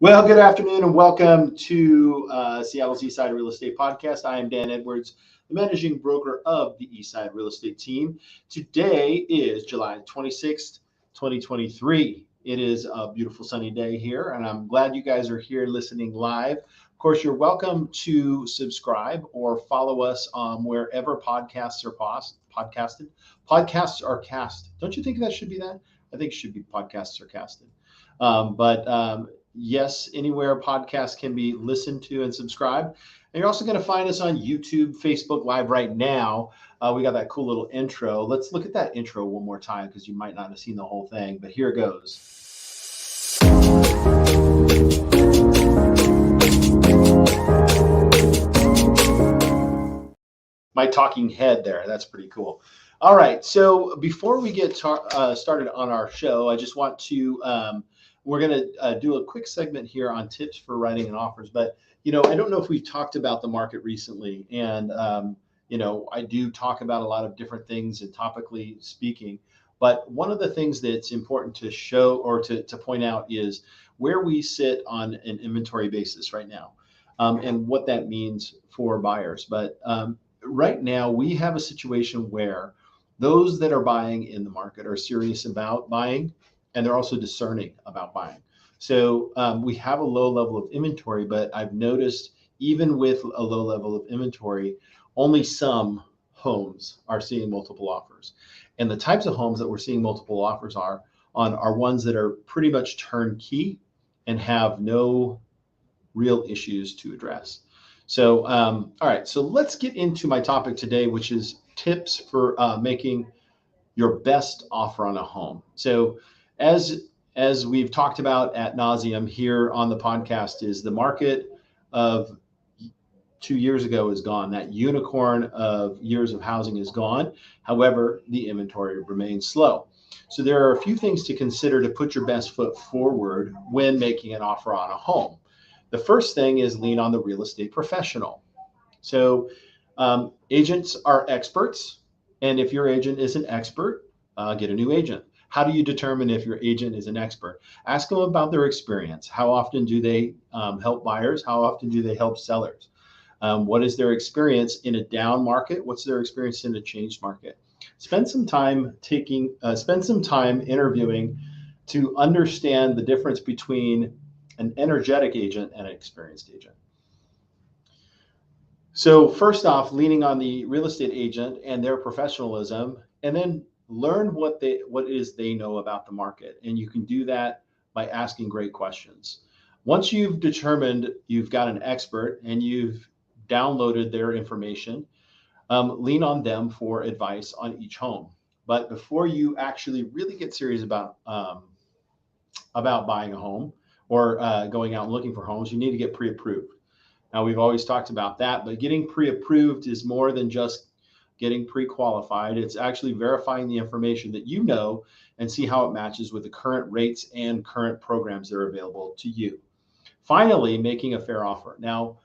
Well, good afternoon and welcome to Seattle's Eastside Real Estate Podcast. I am Dan Edwards, the managing broker of the Eastside Real Estate team. Today is July 26th, 2023. It is a beautiful sunny day here, and I'm glad you guys are here listening live. Of course, you're welcome to subscribe or follow us wherever podcasts are podcasted. Podcasts are cast. Don't you think that should be that? I think it should be podcasts are casted. Yes, anywhere podcasts can be listened to and subscribed. And you're also going to find us on YouTube, Facebook Live right now. We got that cool little intro. Let's look at that intro one more time because you might not have seen the whole thing, but here it goes. My talking head there. That's pretty cool. All right. So before we get started on our show, I just want to we're going to do a quick segment here on tips for writing and offers. But, I don't know if we've talked about the market recently. And, I do talk about a lot of different things and topically speaking. But one of the things that's important to show or to point out is where we sit on an inventory basis right now and what that means for buyers. But right now, we have a situation where those that are buying in the market are serious about buying, and they're also discerning about buying. So we have a low level of inventory, but I've noticed even with a low level of inventory, only some homes are seeing multiple offers. And the types of homes that we're seeing multiple offers are ones that are pretty much turnkey and have no real issues to address. So, all right, so let's get into my topic today, which is tips for making your best offer on a home. So as we've talked about ad nauseum here on the podcast, is the market of 2 years ago is gone. That unicorn of years of housing is gone. However, the inventory remains slow. So there are a few things to consider to put your best foot forward when making an offer on a home. The first thing is lean on the real estate professional. So agents are experts. And if your agent is an expert, get a new agent. How do you determine if your agent is an expert? Ask them about their experience. How often do they help buyers? How often do they help sellers? What is their experience in a down market? What's their experience in a changed market? Spend some time interviewing to understand the difference between an energetic agent and an experienced agent. So first off, leaning on the real estate agent and their professionalism, and then learn what they know about the market. And you can do that by asking great questions. Once you've determined you've got an expert and you've downloaded their information, lean on them for advice on each home. But before you actually really get serious about buying a home or going out and looking for homes, you need to get pre-approved. Now, we've always talked about that, but getting pre-approved is more than just getting pre-qualified. It's actually verifying the information that you know and see how it matches with the current rates and current programs that are available to you. Finally, making a fair offer. Now,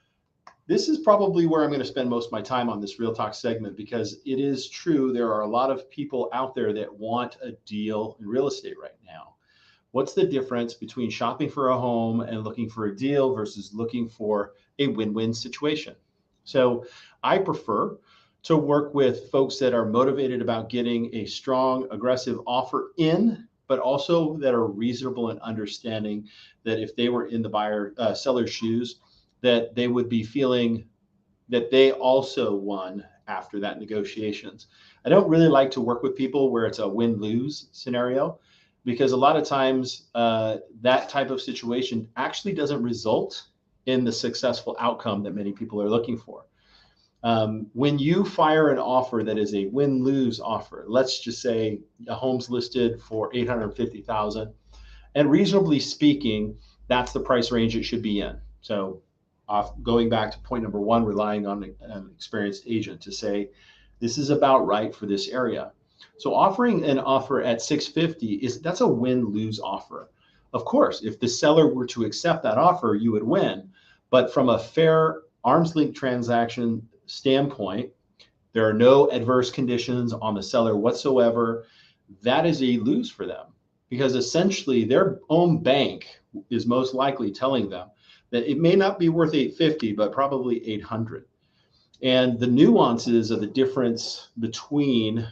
this is probably where I'm going to spend most of my time on this Real Talk segment, because it is true there are a lot of people out there that want a deal in real estate right now. What's the difference between shopping for a home and looking for a deal versus looking for a win-win situation? So I prefer to work with folks that are motivated about getting a strong, aggressive offer in, but also that are reasonable and understanding that if they were in the seller's shoes, that they would be feeling that they also won after that negotiations. I don't really like to work with people where it's a win-lose scenario, because a lot of times that type of situation actually doesn't result in the successful outcome that many people are looking for. When you fire an offer that is a win-lose offer, let's just say a home's listed for $850,000, and reasonably speaking, that's the price range it should be in. So going back to point number one, relying on an experienced agent to say, this is about right for this area. So offering an offer at $650 that's a win-lose offer. Of course, if the seller were to accept that offer, you would win. But from a fair arm's length transaction standpoint, there are no adverse conditions on the seller whatsoever. That is a lose for them, because essentially their own bank is most likely telling them that it may not be worth 850, but probably 800. And the nuances of the difference between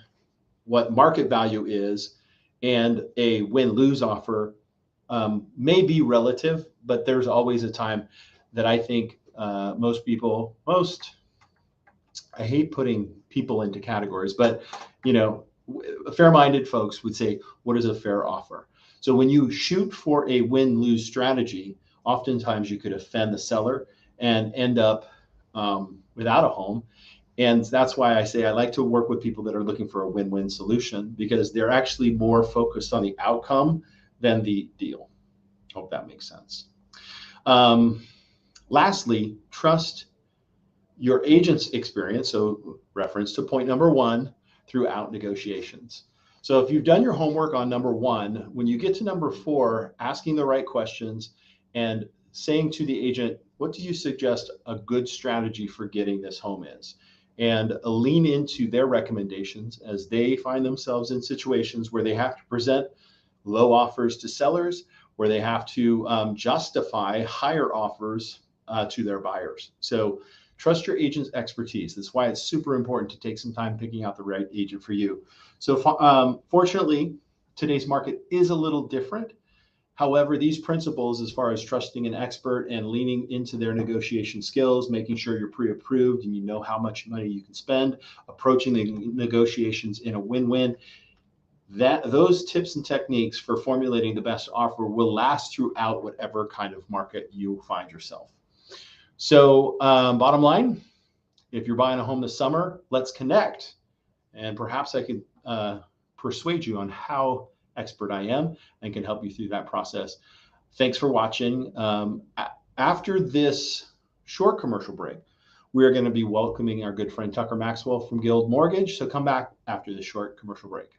what market value is and a win-lose offer may be relative, but there's always a time that I think I hate putting people into categories, but fair-minded folks would say, what is a fair offer? So when you shoot for a win-lose strategy, oftentimes you could offend the seller and end up without a home. And that's why I say I like to work with people that are looking for a win-win solution, because they're actually more focused on the outcome than the deal. Hope that makes sense. Lastly, trust your agent's experience. So reference to point number one throughout negotiations. So if you've done your homework on number one, when you get to number four, asking the right questions and saying to the agent, what do you suggest a good strategy for getting this home is? And lean into their recommendations as they find themselves in situations where they have to present low offers to sellers, where they have to justify higher offers to their buyers. So trust your agent's expertise. That's why it's super important to take some time picking out the right agent for you. So fortunately, today's market is a little different. However, these principles, as far as trusting an expert and leaning into their negotiation skills, making sure you're pre-approved and you know how much money you can spend, approaching the negotiations in a win-win, those tips and techniques for formulating the best offer will last throughout whatever kind of market you find yourself. So bottom line, if you're buying a home this summer, let's connect. And perhaps I could persuade you on how expert I am and can help you through that process. Thanks for watching. After this short commercial break, we're going to be welcoming our good friend Tucker Maxwell from Guild Mortgage. So come back after this short commercial break.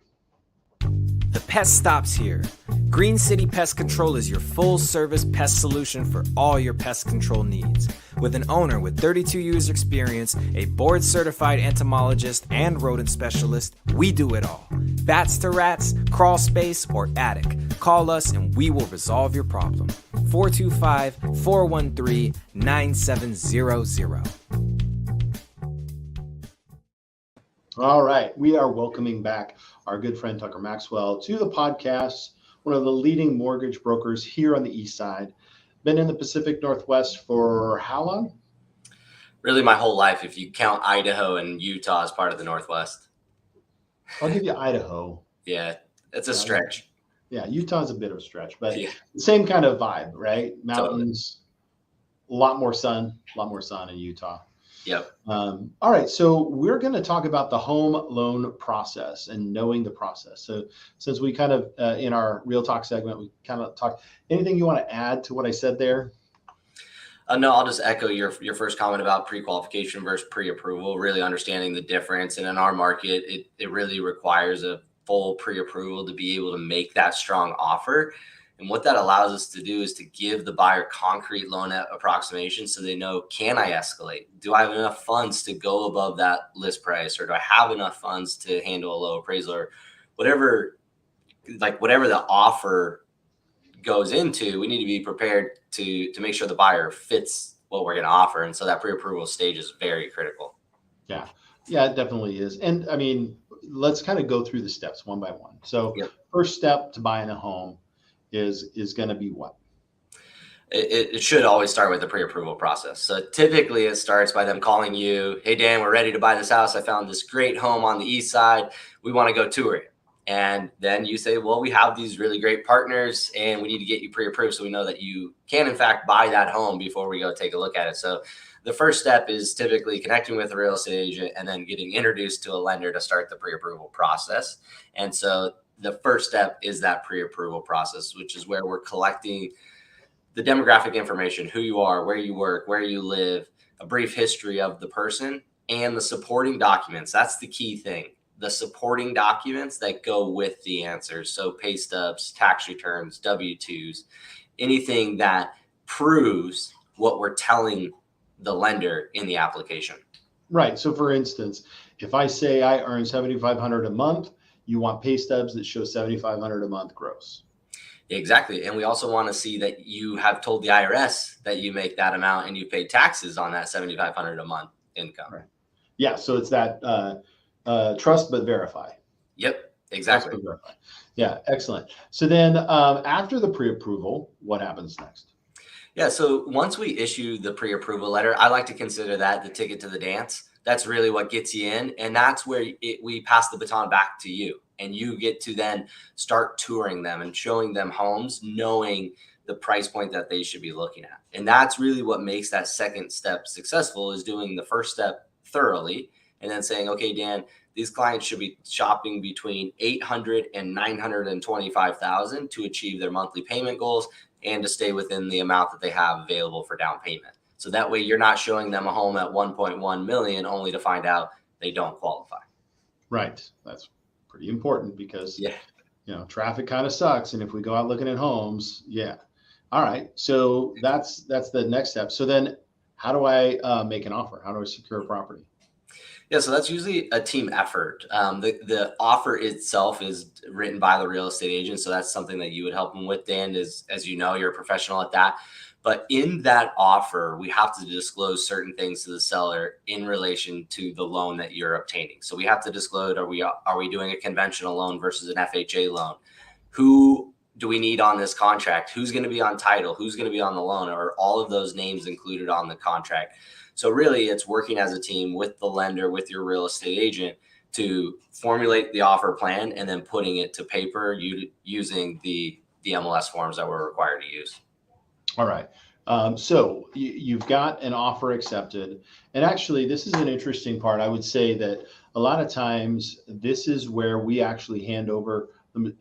The pest stops here. Green City Pest Control is your full-service pest solution for all your pest control needs. With an owner with 32 years experience, a board-certified entomologist, and rodent specialist, we do it all. Bats to rats, crawl space, or attic. Call us and we will resolve your problem. 425-413-9700. All right, we are welcoming back our good friend Tucker Maxwell to the podcast, one of the leading mortgage brokers here on the East Side. Been in the Pacific Northwest for how long? Really my whole life, if you count Idaho and Utah as part of the Northwest. I'll give you Idaho. Yeah, it's a stretch. Yeah, Utah's a bit of a stretch, but the same kind of vibe, right? Mountains, totally. A lot more sun in Utah. Yep. All right. So we're going to talk about the home loan process and knowing the process. So since we kind of, in our Real Talk segment, we kind of talked, anything you want to add to what I said there? No, I'll just echo your first comment about pre-qualification versus pre-approval, really understanding the difference. And in our market, it really requires a full pre-approval to be able to make that strong offer. And what that allows us to do is to give the buyer concrete loan approximation so they know, can I escalate? Do I have enough funds to go above that list price? Or do I have enough funds to handle a low appraisal? Or whatever the offer goes into, we need to be prepared to make sure the buyer fits what we're going to offer. And so that pre-approval stage is very critical. Yeah, it definitely is. And I mean, let's kind of go through the steps one by one. So First step to buying a home is going to be what? It should always start with the pre-approval process. So typically it starts by them calling you, hey, Dan, we're ready to buy this house. I found this great home on the East Side. We want to go tour it. And then you say, well, we have these really great partners and we need to get you pre-approved so we know that you can, in fact, buy that home before we go take a look at it. So the first step is typically connecting with a real estate agent and then getting introduced to a lender to start the pre-approval process. And so the first step is that pre-approval process, which is where we're collecting the demographic information, who you are, where you work, where you live, a brief history of the person, and the supporting documents. That's the key thing. The supporting documents that go with the answers. So pay stubs, tax returns, W-2s, anything that proves what we're telling the lender in the application. Right. So for instance, if I say I earn $7,500 a month, you want pay stubs that show $7,500 a month gross. Exactly. And we also want to see that you have told the IRS that you make that amount and you pay taxes on that 7,500 a month income. Right. Yeah. So it's that trust but verify. Yep, Trust exactly. but verify. Yeah. Excellent. So then after the pre-approval, what happens next? Yeah, so once we issue the pre-approval letter, I like to consider that the ticket to the dance. That's really what gets you in, and that's where we pass the baton back to you, and you get to then start touring them and showing them homes, knowing the price point that they should be looking at. And that's really what makes that second step successful, is doing the first step thoroughly and then saying, okay, Dan, these clients should be shopping between 800 and 925,000 to achieve their monthly payment goals and to stay within the amount that they have available for down payment. So that way you're not showing them a home at 1.1 million only to find out they don't qualify. Right. That's pretty important because, Yeah. traffic kind of sucks. And if we go out looking at homes, yeah. All right. So that's the next step. So then how do I make an offer? How do I secure a property? Yeah, so that's usually a team effort. The offer itself is written by the real estate agent, so that's something that you would help them with, Dan. As you know, you're a professional at that. But in that offer, we have to disclose certain things to the seller in relation to the loan that you're obtaining. So we have to disclose: are we doing a conventional loan versus an FHA loan? Who do we need on this contract? Who's going to be on title? Who's going to be on the loan? Are all of those names included on the contract? So really, it's working as a team with the lender, with your real estate agent, to formulate the offer plan and then putting it to paper using the MLS forms that we're required to use. All right. So you've got an offer accepted. And actually, this is an interesting part. I would say that a lot of times this is where we actually hand over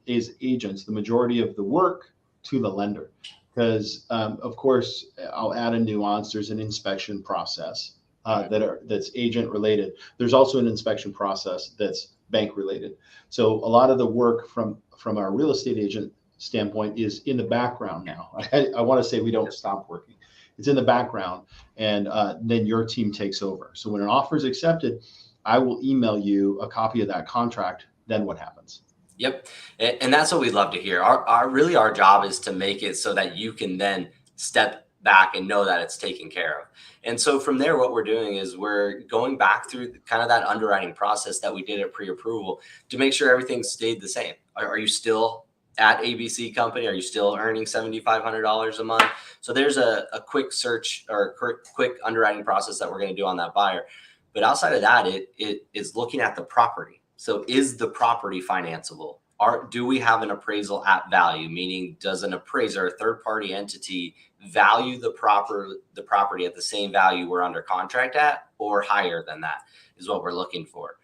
as agents the majority of the work to the lender. Because of course, I'll add a nuance. There's an inspection process that's agent related. There's also an inspection process that's bank related. So a lot of the work from our real estate agent standpoint is in the background now. I want to say we don't stop working. It's in the background, and then your team takes over. So when an offer is accepted, I will email you a copy of that contract. Then what happens? Yep. And that's what we'd love to hear. Our job is to make it so that you can then step back and know that it's taken care of. And so from there, what we're doing is we're going back through kind of that underwriting process that we did at pre-approval to make sure everything stayed the same. Are you still at ABC Company? Are you still earning $7,500 a month? So there's a quick search or quick underwriting process that we're going to do on that buyer. But outside of that, it is looking at the property. So is the property financeable? Do we have an appraisal at value? Meaning, does an appraiser, a third-party entity, value the property at the same value we're under contract at, or higher than that is what we're looking for.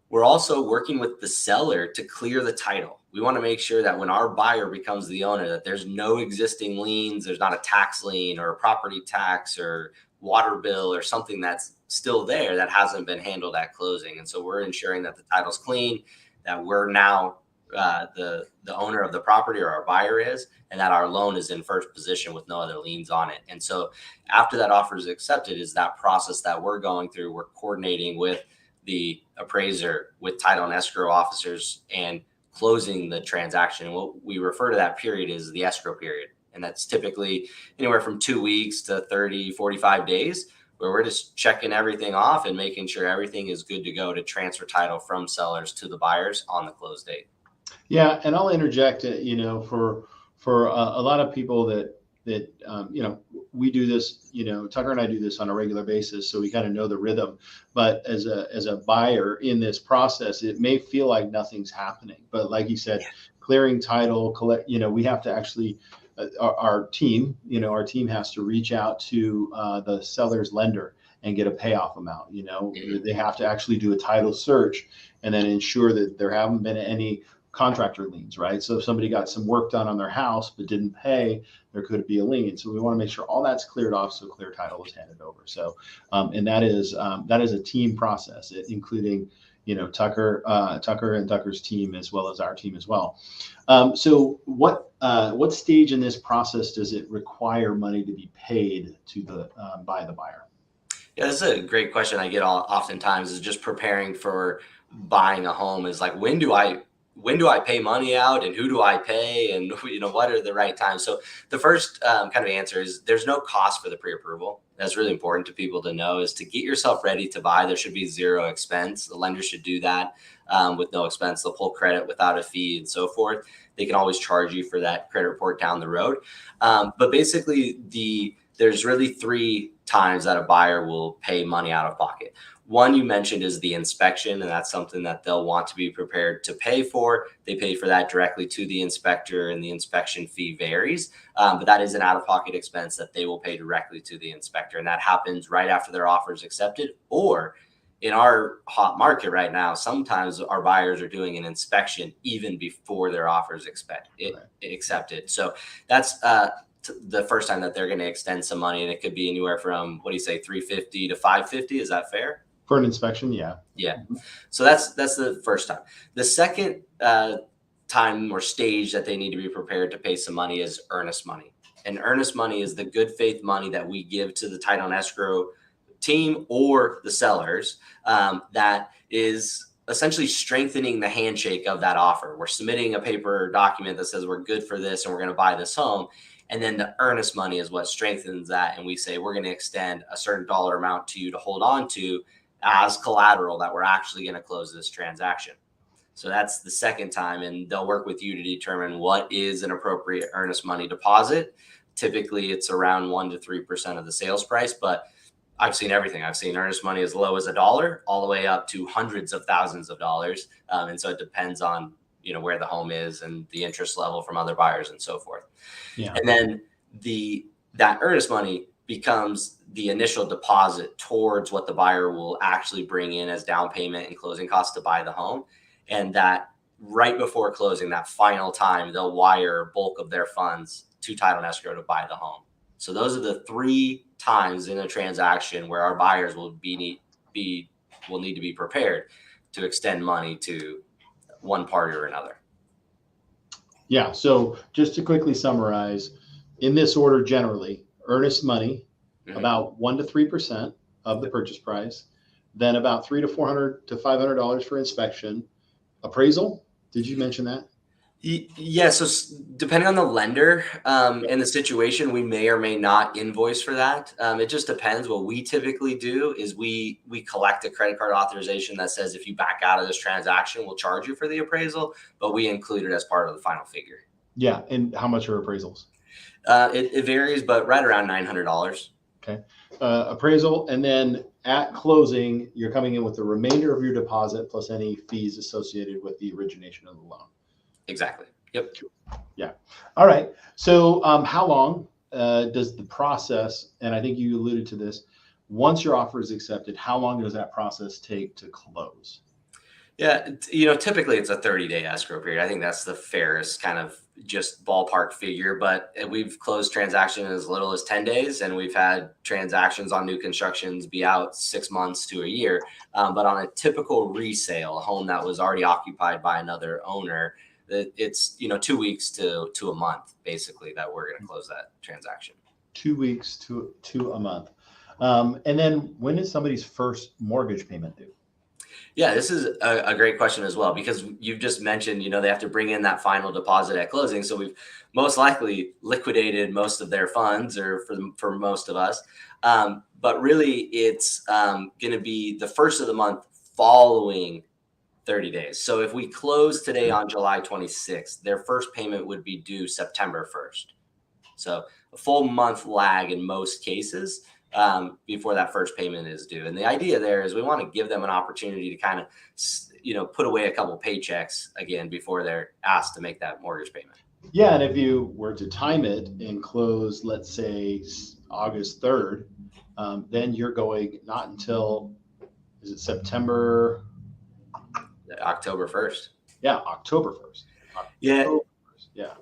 We're also working with the seller to clear the title. We want to make sure that when our buyer becomes the owner, that there's no existing liens, there's not a tax lien or a property tax or water bill or something that's still there that hasn't been handled at closing. And so we're ensuring that the title's clean, that we're now the owner of the property, or our buyer is, and that our loan is in first position with no other liens on it. And so after that offer is accepted is that process that we're going through. We're coordinating with the appraiser, with title and escrow officers, and closing the transaction. What we refer to that period is the escrow period. And that's typically anywhere from 2 weeks to 30, 45 days, where we're just checking everything off and making sure everything is good to go to transfer title from sellers to the buyers on the close date. Yeah, and I'll interject. For a lot of people that we do this. Tucker and I do this on a regular basis, so we kind of know the rhythm. But as a buyer in this process, it may feel like nothing's happening. But like you said, clearing title, collect. We have to actually. Our team has to reach out to the seller's lender and get a payoff amount. They have to actually do a title search and then ensure that there haven't been any contractor liens, right? So if somebody got some work done on their house but didn't pay, there could be a lien. So we want to make sure all that's cleared off, so clear title is handed over. So and that is a team process, including Tucker and Tucker's team, as well as our team as well. So what stage in this process does it require money to be paid to by the buyer? Yeah, this is a great question I get oftentimes, is just preparing for buying a home, is like, when do I when do I pay money out and who do I pay and, what are the right times? So the first kind of answer is there's no cost for the pre-approval. That's really important to people to know, is to get yourself ready to buy. There should be zero expense. The lender should do that with no expense. They'll pull credit without a fee and so forth. They can always charge you for that credit report down the road. But basically there's really 3 times that a buyer will pay money out of pocket. One you mentioned is the inspection, and that's something that they'll want to be prepared to pay for. They pay for that directly to the inspector, and the inspection fee varies. But that is an out-of-pocket expense that they will pay directly to the inspector, and that happens right after their offer is accepted. Or in our hot market right now, sometimes our buyers are doing an inspection even before their offer is accepted. So that's the first time that they're going to extend some money, and it could be anywhere from, what do you say, $350 to $550? Is that fair? For an inspection, yeah. Yeah. So that's the first time. The second time or stage that they need to be prepared to pay some money is earnest money. And earnest money is the good faith money that we give to the title and escrow team or the sellers that is essentially strengthening the handshake of that offer. We're submitting a paper document that says we're good for this and we're going to buy this home. And then the earnest money is what strengthens that. And we say, we're going to extend a certain dollar amount to you to hold on to as collateral that we're actually going to close this transaction. So that's the second time. And they'll work with you to determine what is an appropriate earnest money deposit. Typically it's around 1% to 3% of the sales price, but I've seen everything. I've seen earnest money as low as $1 all the way up to hundreds of thousands of dollars. And so it depends on, where the home is and the interest level from other buyers and so forth. Yeah. And then that earnest money becomes the initial deposit towards what the buyer will actually bring in as down payment and closing costs to buy the home. And that right before closing, that final time, they'll wire bulk of their funds to title and escrow to buy the home. So those are the 3 times in a transaction where our buyers will need to be prepared to extend money to one party or another. Yeah. So just to quickly summarize, in this order, generally, earnest money, about 1% to 3% of the purchase price, then about $300 to $400 to $500 for inspection, appraisal. Did you mention that? Yeah. So depending on the lender and the situation, we may or may not invoice for that. It just depends. What we typically do is we collect a credit card authorization that says if you back out of this transaction, we'll charge you for the appraisal, but we include it as part of the final figure. Yeah. And how much are appraisals? It varies, but right around $900. Okay. Appraisal. And then at closing, you're coming in with the remainder of your deposit plus any fees associated with the origination of the loan. Exactly. Yep. Yeah. All right. So how long does the process, and I think you alluded to this, once your offer is accepted, how long does that process take to close? Yeah. Typically it's a 30-day escrow period. I think that's the fairest kind of just ballpark figure, but we've closed transactions as little as 10 days, and we've had transactions on new constructions be out 6 months to a year. But on a typical resale, a home that was already occupied by another owner, it's 2 weeks to a month basically that we're going to close that transaction. 2 weeks to a month. And then when is somebody's first mortgage payment due? Yeah, this is a great question as well, because you've just mentioned, they have to bring in that final deposit at closing. So we've most likely liquidated most of their funds, or for most of us. But really it's going to be the first of the month following 30 days. So if we close today on July 26th, their first payment would be due September 1st. So a full month lag in most cases before that first payment is due. And the idea there is we want to give them an opportunity to kind of, put away a couple paychecks again before they're asked to make that mortgage payment. Yeah. And if you were to time it and close, let's say August 3rd, then you're going not until, is it September? October 1st. Yeah, October 1st. Yeah. 1st. Yeah.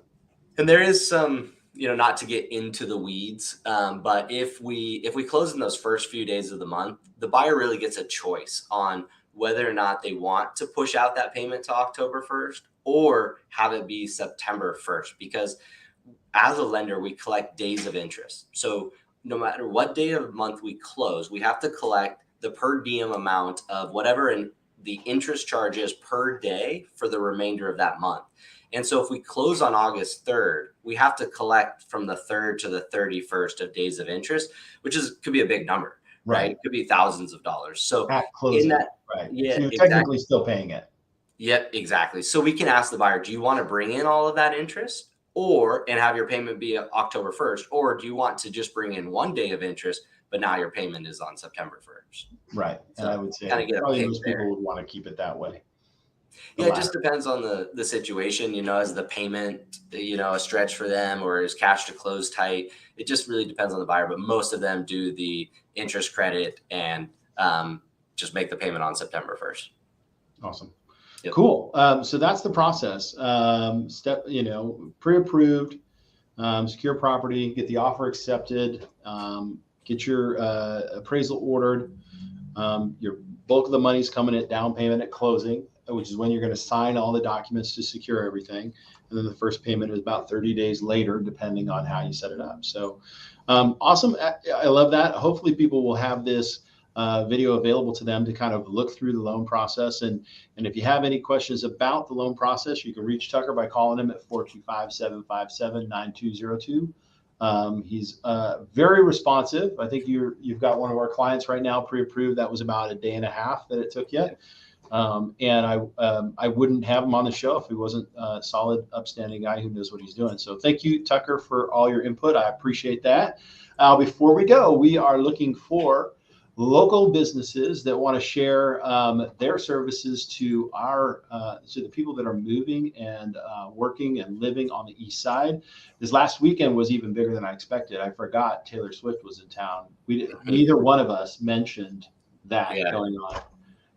And there is some, not to get into the weeds, but if we close in those first few days of the month, the buyer really gets a choice on whether or not they want to push out that payment to October 1st or have it be September 1st, because as a lender, we collect days of interest. So no matter what day of the month we close, we have to collect the per diem amount of whatever the interest charges per day for the remainder of that month. And so if we close on August 3rd, we have to collect from the 3rd to the 31st of days of interest, which could be a big number, right? It could be thousands of dollars. So at closing, in that, right? yeah, So you're exactly. technically still paying it. Yep, exactly. So we can ask the buyer, do you want to bring in all of that interest and have your payment be October 1st? Or do you want to just bring in 1 day of interest, but now your payment is on September 1st? Right. So and I would say probably most people would want to keep it that way. Yeah, it just depends on the situation, is the payment, a stretch for them, or is cash to close tight? It just really depends on the buyer, but most of them do the interest credit and just make the payment on September 1st. Awesome. Yep. Cool. So that's the process. Pre-approved, secure property, get the offer accepted, get your appraisal ordered. Your bulk of the money's coming at down payment at closing, which is when you're going to sign all the documents to secure everything. And then the first payment is about 30 days later, depending on how you set it up. So awesome. I love that. Hopefully people will have this video available to them to kind of look through the loan process. And if you have any questions about the loan process, you can reach Tucker by calling him at 425-757-9202. He's very responsive. I think you've got one of our clients right now pre-approved. That was about a day and a half that it took you. And I wouldn't have him on the show if he wasn't a solid, upstanding guy who knows what he's doing. So thank you, Tucker, for all your input. I appreciate that. Before we go, we are looking for local businesses that want to share their services to the people that are moving and working and living on the East Side. This last weekend was even bigger than I expected. I forgot Taylor Swift was in town. Neither one of us mentioned that going on.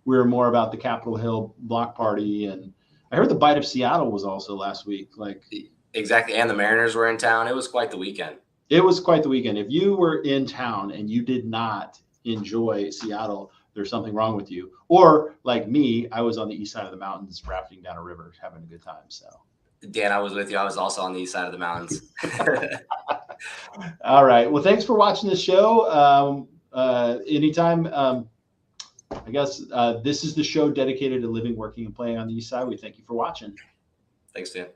We were more about the Capitol Hill block party, and I heard the Bite of Seattle was also last week. Exactly, and the Mariners were in town. It was quite the weekend. It was quite the weekend. If you were in town and you did not enjoy Seattle, there's something wrong with you. Or like me, I was on the east side of the mountains rafting down a river, having a good time. So Dan, I was with you. I was also on the east side of the mountains. All right. Well, thanks for watching the show. Anytime, I guess this is the show dedicated to living, working, and playing on the East Side. We thank you for watching. Thanks, Dan.